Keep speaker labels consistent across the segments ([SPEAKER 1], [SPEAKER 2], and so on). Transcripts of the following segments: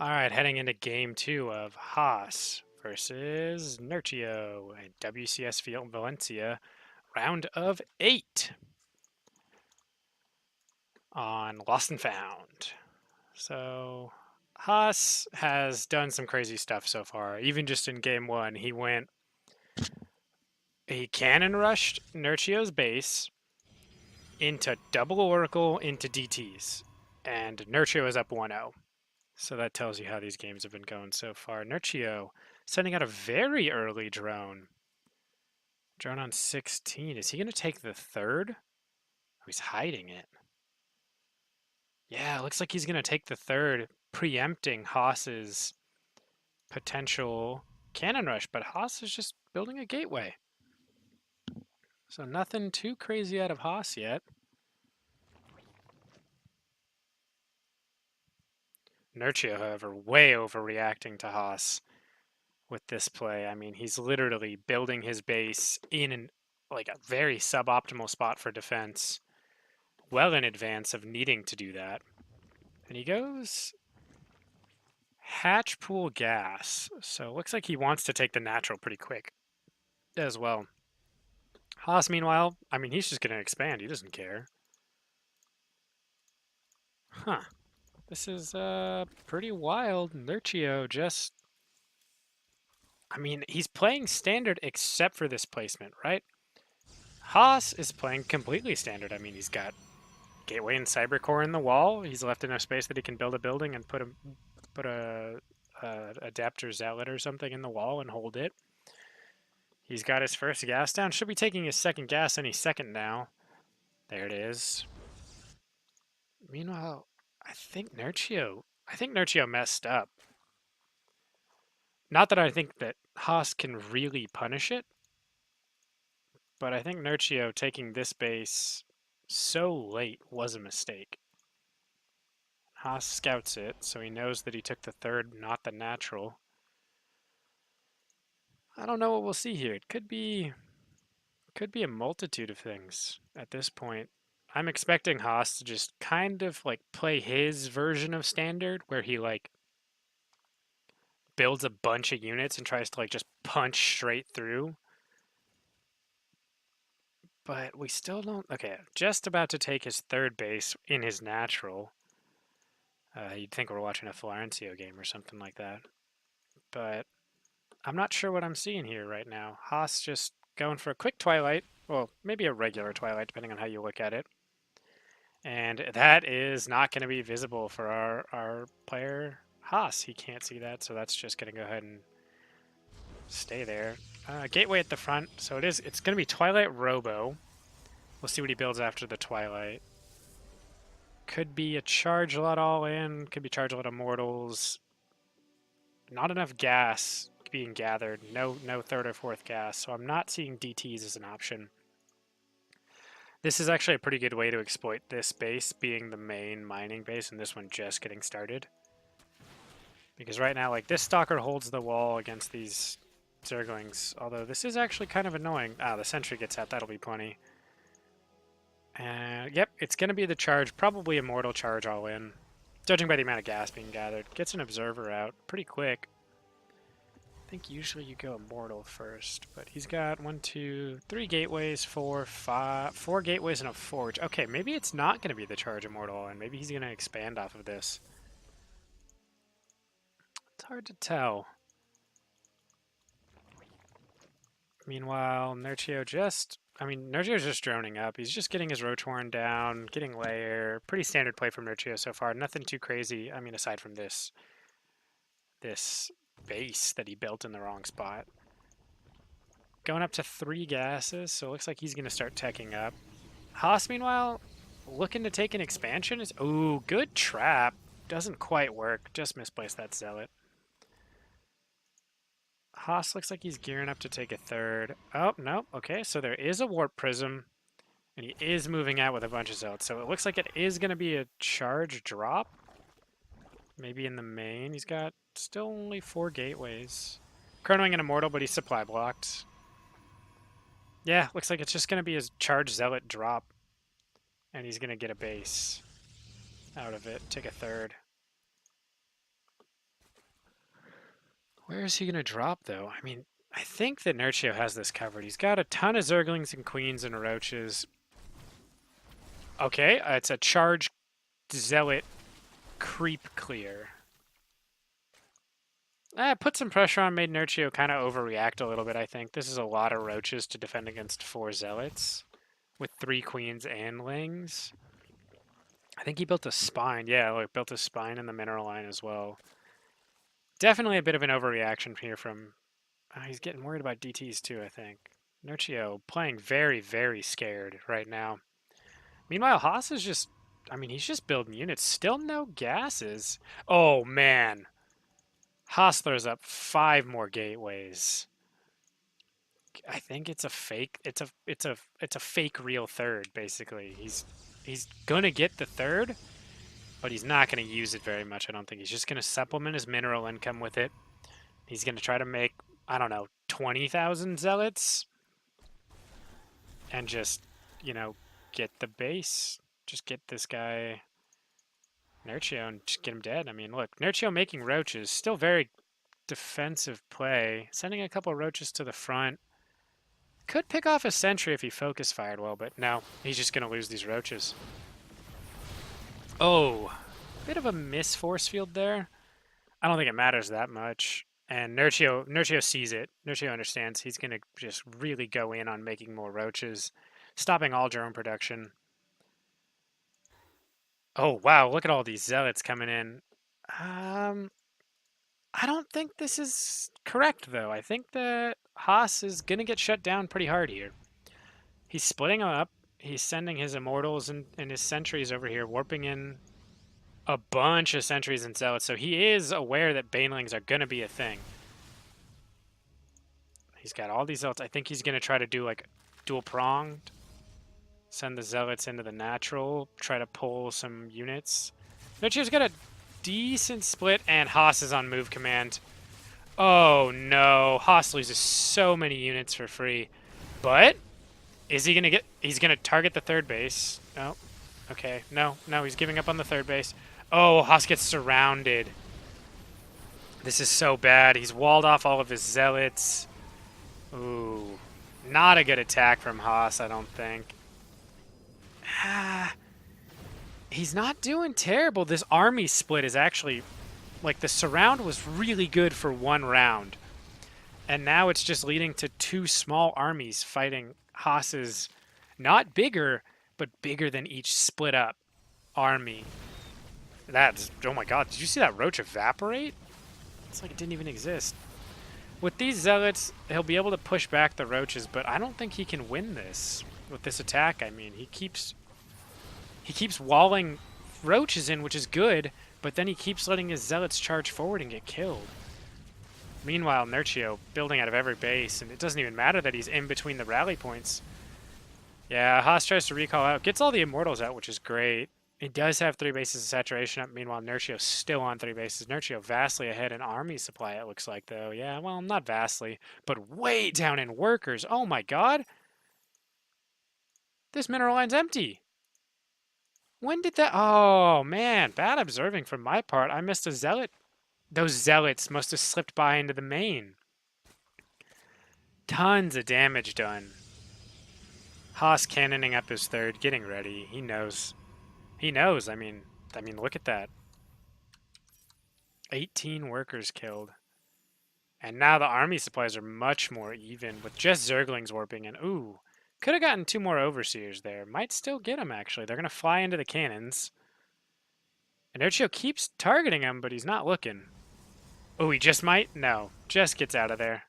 [SPEAKER 1] All right, heading into game two of Haas versus Nerchio at WCS Valencia, round of 8 on Lost and Found. So Haas has done some crazy stuff so far. Even just in game one, he cannon rushed Nerchio's base into double Oracle into DTs, and Nerchio is up 1-0. So that tells you how these games have been going so far. Nerchio sending out a very early drone. Drone on 16. Is he going to take the third? Oh, he's hiding it. Yeah, looks like he's going to take the third, preempting Haas's potential cannon rush, but Haas is just building a gateway. So nothing too crazy out of Haas yet. Nerchio, however, way overreacting to Haas with this play. I mean, he's literally building his base in like a very suboptimal spot for defense, well in advance of needing to do that. And he goes hatch pool gas. So it looks like he wants to take the natural pretty quick as well. Haas, meanwhile, I mean, he's just going to expand. He doesn't care. Huh. This is pretty wild. Nerchio just... I mean, he's playing standard except for this placement, right? Haas is playing completely standard. I mean, he's got gateway and cybercore in the wall. He's left enough space that he can build a building and put a adapter zealot or something in the wall and hold it. He's got his first gas down. Should be taking his second gas any second now. There it is. Meanwhile, I think Nerchio messed up. Not that I think that Haas can really punish it, but I think Nerchio taking this base so late was a mistake. Haas scouts it, so he knows that he took the third, not the natural. I don't know what we'll see here. It could be a multitude of things at this point. I'm expecting Haas to just kind of like play his version of standard where he like builds a bunch of units and tries to like just punch straight through. But we still don't... Okay, just about to take his third base in his natural. You'd think we're watching a Florencio game or something like that. But I'm not sure what I'm seeing here right now. Haas just going for a quick Twilight. Well, maybe a regular Twilight, depending on how you look at it. And that is not going to be visible for our player, Haas. He can't see that, so that's just going to go ahead and stay there. Gateway at the front, so it's going to be Twilight Robo. We'll see what he builds after the Twilight. Could be a charge lot all in, could be charge lot immortals. Not enough gas being gathered, no third or fourth gas, so I'm not seeing DTs as an option. This is actually a pretty good way to exploit this base being the main mining base and this one just getting started. Because right now, like, this Stalker holds the wall against these Zerglings, although this is actually kind of annoying. Ah, the Sentry gets out, that'll be plenty. Yep, it's going to be the charge, probably Immortal charge all in. Judging by the amount of gas being gathered. Gets an Observer out pretty quick. I think usually you go Immortal first, but he's got 1, 2, 3 gateways, 4 gateways and a forge. Okay, maybe it's not going to be the charge Immortal, and maybe he's going to expand off of this. It's hard to tell. Meanwhile, Nerchio's just droning up. He's just getting his Roach Horn down, getting layer. Pretty standard play from Nerchio so far. Nothing too crazy. I mean, aside from this base that he built in the wrong spot. Going up to 3 gases, so it looks like he's going to start teching up. Haas, meanwhile, looking to take an expansion. Ooh, good trap. Doesn't quite work. Just misplaced that Zealot. Haas looks like he's gearing up to take a third. Oh, no. Okay, so there is a Warp Prism, and he is moving out with a bunch of Zealots. So it looks like it is going to be a charge drop. Maybe in the main. He's got still only 4 gateways. Chronoing an Immortal, but he's supply blocked. Yeah, looks like it's just going to be his charge Zealot drop. And he's going to get a base out of it. Take a third. Where is he going to drop, though? I mean, I think that Nerchio has this covered. He's got a ton of Zerglings and Queens and Roaches. Okay, it's a charge Zealot creep clear. Put some pressure on, made Nerchio kind of overreact a little bit, I think. This is a lot of Roaches to defend against 4 Zealots with 3 Queens and Lings. I think he built a spine. Yeah, look, built a spine in the mineral line as well. Definitely a bit of an overreaction here from... he's getting worried about DTs too, I think. Nerchio playing very, very scared right now. Meanwhile, Haas is just... I mean, he's just building units. Still no gases. Oh, man. Haas throws up 5 more gateways. I think it's a fake. It's a fake real third, basically. He's gonna get the third, but he's not gonna use it very much, I don't think. He's just gonna supplement his mineral income with it. He's gonna try to make, I don't know, 20,000 zealots and just, you know, get the base. Just get this guy Nerchio and just get him dead. I mean, look, Nerchio making roaches, still very defensive play. Sending a couple roaches to the front. Could pick off a sentry if he focus fired well, but no, he's just gonna lose these roaches. Oh, bit of a miss force field there. I don't think it matters that much. And Nerchio sees it. Nerchio understands he's gonna just really go in on making more roaches, stopping all drone production. Oh wow, look at all these zealots coming in. I don't think this is correct, though. I think that Haas is going to get shut down pretty hard here. He's splitting them up. He's sending his Immortals and his Sentries over here, warping in a bunch of Sentries and Zealots. So he is aware that Banelings are going to be a thing. He's got all these Zealots. I think he's going to try to do, like, dual-pronged. Send the Zealots into the natural. Try to pull some units. Nerchio's got a decent split, and Haas is on move command. Oh no, Haas loses so many units for free. But is he gonna get? He's gonna target the third base. Oh, okay. No, he's giving up on the third base. Oh, Haas gets surrounded. This is so bad. He's walled off all of his zealots. Ooh, not a good attack from Haas, I don't think. He's not doing terrible. This army split is actually, like, the surround was really good for 1 round. And now it's just leading to 2 small armies fighting Haas's, not bigger, but bigger than each split up army. That's, oh my god, did you see that roach evaporate? It's like it didn't even exist. With these zealots, he'll be able to push back the roaches, but I don't think he can win this with this attack. I mean, he keeps walling roaches in, which is good, but then he keeps letting his zealots charge forward and get killed. Meanwhile, Nerchio building out of every base, and it doesn't even matter that he's in between the rally points. Yeah, Haas tries to recall out, gets all the Immortals out, which is great. He does have 3 bases of saturation up. Meanwhile, Nerchio's still on 3 bases. Nerchio vastly ahead in army supply, it looks like, though. Yeah, well, not vastly, but way down in workers. Oh my god! This mineral line's empty! When did that... Oh, man. Bad observing from my part. I missed a zealot. Those zealots must have slipped by into the main. Tons of damage done. Haas cannoning up his third, getting ready. He knows. He knows. I mean, look at that. 18 workers killed. And now the army supplies are much more even, with just Zerglings warping in. Ooh. Could have gotten 2 more Overseers there. Might still get them, actually. They're going to fly into the cannons. And Nerchio keeps targeting him, but he's not looking. Oh, he just might? No. Just gets out of there.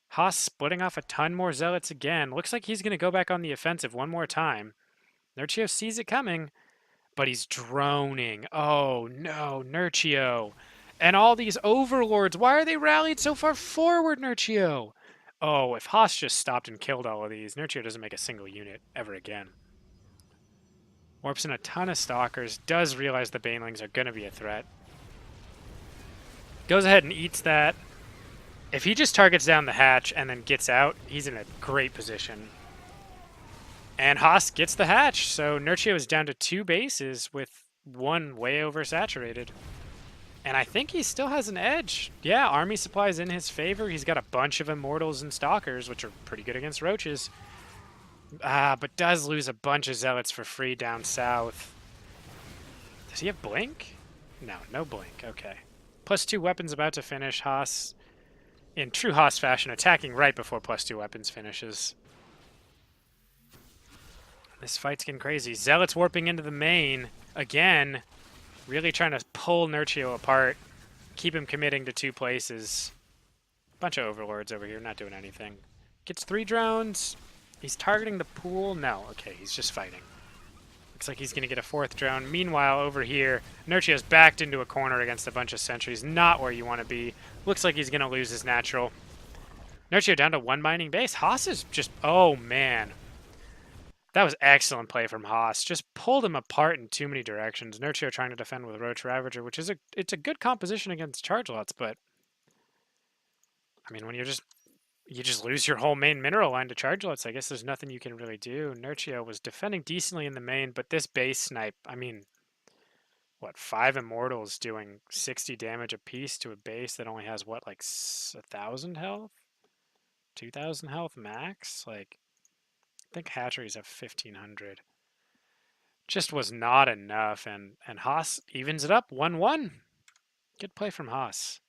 [SPEAKER 1] Haas splitting off a ton more zealots again. Looks like he's going to go back on the offensive one more time. Nerchio sees it coming, but he's droning. Oh, no, Nerchio. And all these overlords. Why are they rallied so far forward, Nerchio? Oh, if Haas just stopped and killed all of these, Nerchio doesn't make a single unit ever again. Warps in a ton of stalkers, does realize the Banelings are going to be a threat. Goes ahead and eats that. If he just targets down the hatch and then gets out, he's in a great position. And Haas gets the hatch, so Nerchio is down to 2 bases with 1 way oversaturated. And I think he still has an edge. Yeah, army supplies in his favor. He's got a bunch of immortals and stalkers, which are pretty good against roaches. But does lose a bunch of zealots for free down south. Does he have blink? No, no blink. Okay. +2 weapons about to finish. Haas, in true Haas fashion, attacking right before +2 weapons finishes. This fight's getting crazy. Zealots warping into the main again. Really trying to pull Nerchio apart. Keep him committing to 2 places. Bunch of overlords over here, not doing anything. Gets 3 drones. He's targeting the pool. No, okay, he's just fighting. Looks like he's going to get a 4th drone. Meanwhile, over here, Nerchio's backed into a corner against a bunch of sentries. Not where you want to be. Looks like he's going to lose his natural. Nerchio down to 1 mining base. Haas is just... Oh, man. That was excellent play from Haas. Just pulled him apart in too many directions. Nerchio trying to defend with Roach Ravager, which is it's a good composition against charge lots, but... I mean, when you just lose your whole main mineral line to charge lots, I guess there's nothing you can really do. Nerchio was defending decently in the main, but this base snipe, I mean, what, 5 immortals doing 60 damage apiece to a base that only has, what, like 1,000 health? 2,000 health max? Like, I think hatcheries have 1,500. Just was not enough, and Haas evens it up 1-1. Good play from Haas.